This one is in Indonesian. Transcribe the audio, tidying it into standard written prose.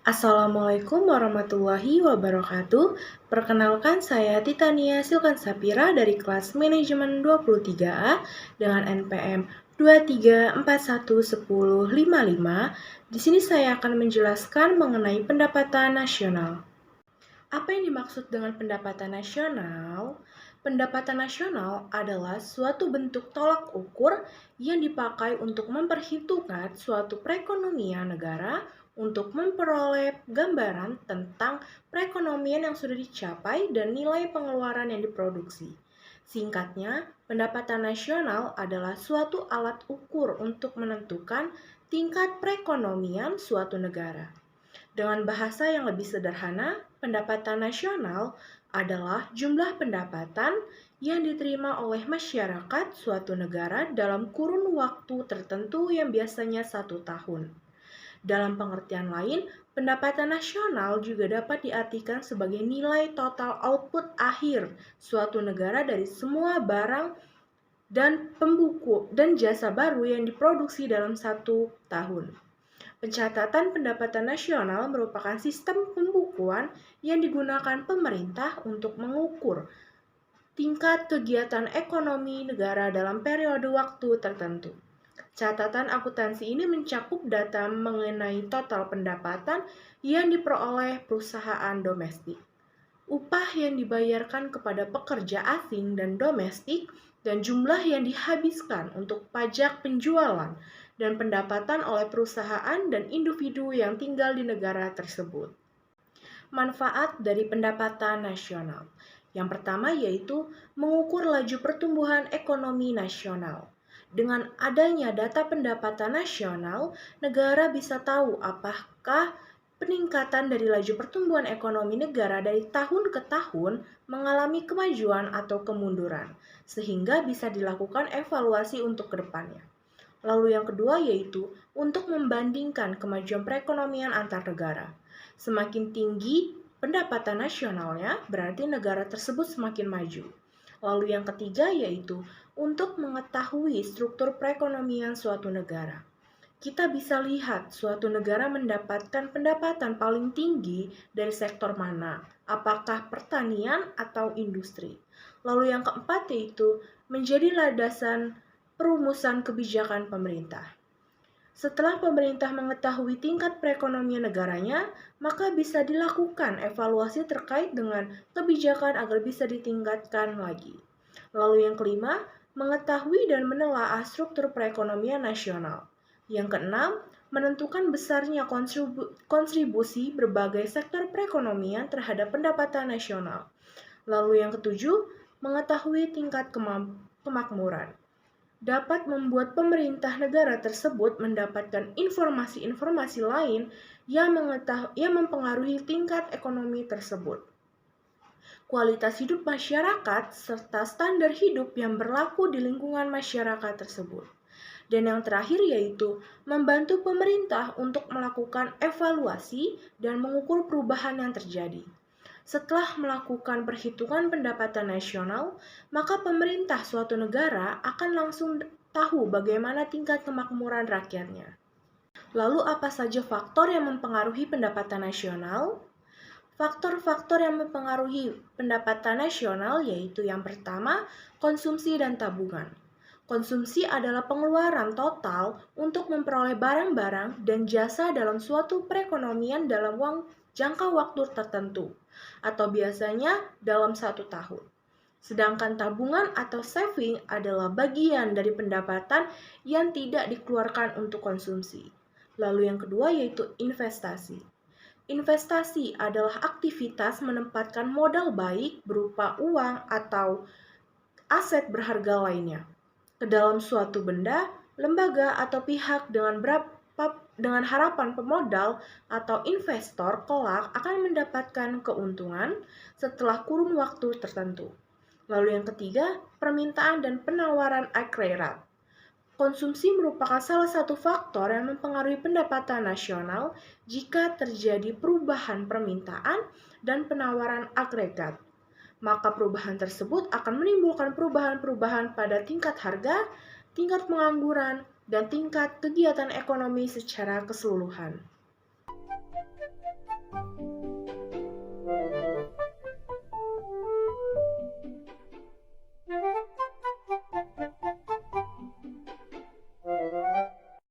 Assalamualaikum warahmatullahi wabarakatuh. Perkenalkan saya Titania Silkan Sapira dari kelas Manajemen 23A dengan NPM 23411055. Di sini saya akan menjelaskan mengenai pendapatan nasional. Apa yang dimaksud dengan pendapatan nasional? Pendapatan nasional adalah suatu bentuk tolak ukur yang dipakai untuk memperhitungkan suatu perekonomian negara untuk memperoleh gambaran tentang perekonomian yang sudah dicapai dan nilai pengeluaran yang diproduksi. Singkatnya, pendapatan nasional adalah suatu alat ukur untuk menentukan tingkat perekonomian suatu negara. Dengan bahasa yang lebih sederhana, pendapatan nasional adalah jumlah pendapatan yang diterima oleh masyarakat suatu negara dalam kurun waktu tertentu yang biasanya 1 tahun. Dalam pengertian lain, pendapatan nasional juga dapat diartikan sebagai nilai total output akhir suatu negara dari semua barang dan pembuku dan jasa baru yang diproduksi dalam 1 tahun. Pencatatan pendapatan nasional merupakan sistem pembukuan yang digunakan pemerintah untuk mengukur tingkat kegiatan ekonomi negara dalam periode waktu tertentu. Catatan akuntansi ini mencakup data mengenai total pendapatan yang diperoleh perusahaan domestik, upah yang dibayarkan kepada pekerja asing dan domestik, dan jumlah yang dihabiskan untuk pajak penjualan dan pendapatan oleh perusahaan dan individu yang tinggal di negara tersebut. Manfaat dari pendapatan nasional. Yang pertama yaitu mengukur laju pertumbuhan ekonomi nasional. Dengan adanya data pendapatan nasional, negara bisa tahu apakah peningkatan dari laju pertumbuhan ekonomi negara dari tahun ke tahun mengalami kemajuan atau kemunduran, sehingga bisa dilakukan evaluasi untuk kedepannya. Lalu yang kedua yaitu untuk membandingkan kemajuan perekonomian antar negara. Semakin tinggi pendapatan nasionalnya, berarti negara tersebut semakin maju. Lalu yang ketiga yaitu untuk mengetahui struktur perekonomian suatu negara. Kita bisa lihat suatu negara mendapatkan pendapatan paling tinggi dari sektor mana, apakah pertanian atau industri. Lalu yang keempat yaitu menjadi landasan perumusan kebijakan pemerintah. Setelah pemerintah mengetahui tingkat perekonomian negaranya, maka bisa dilakukan evaluasi terkait dengan kebijakan agar bisa ditingkatkan lagi. Lalu yang kelima, mengetahui dan menelaah struktur perekonomian nasional. Yang keenam, menentukan besarnya kontribusi berbagai sektor perekonomian terhadap pendapatan nasional. Lalu yang ketujuh, mengetahui tingkat kemakmuran. Dapat membuat pemerintah negara tersebut mendapatkan informasi-informasi lain yang mempengaruhi tingkat ekonomi tersebut. Kualitas hidup masyarakat serta standar hidup yang berlaku di lingkungan masyarakat tersebut. Dan yang terakhir yaitu membantu pemerintah untuk melakukan evaluasi dan mengukur perubahan yang terjadi. Setelah melakukan perhitungan pendapatan nasional, maka pemerintah suatu negara akan langsung tahu bagaimana tingkat kemakmuran rakyatnya. Lalu apa saja faktor yang mempengaruhi pendapatan nasional? Faktor-faktor yang mempengaruhi pendapatan nasional yaitu yang pertama, konsumsi dan tabungan. Konsumsi adalah pengeluaran total untuk memperoleh barang-barang dan jasa dalam suatu perekonomian dalam jangka waktu tertentu, atau biasanya dalam 1 tahun. Sedangkan tabungan atau saving adalah bagian dari pendapatan yang tidak dikeluarkan untuk konsumsi. Lalu yang kedua yaitu investasi. Investasi adalah aktivitas menempatkan modal baik berupa uang atau aset berharga lainnya ke dalam suatu benda, lembaga, atau pihak dengan harapan pemodal atau investor kelak akan mendapatkan keuntungan setelah kurun waktu tertentu. Lalu yang ketiga, permintaan dan penawaran akhirat. Konsumsi merupakan salah satu faktor yang mempengaruhi pendapatan nasional jika terjadi perubahan permintaan dan penawaran agregat. Maka perubahan tersebut akan menimbulkan perubahan-perubahan pada tingkat harga, tingkat pengangguran, dan tingkat kegiatan ekonomi secara keseluruhan.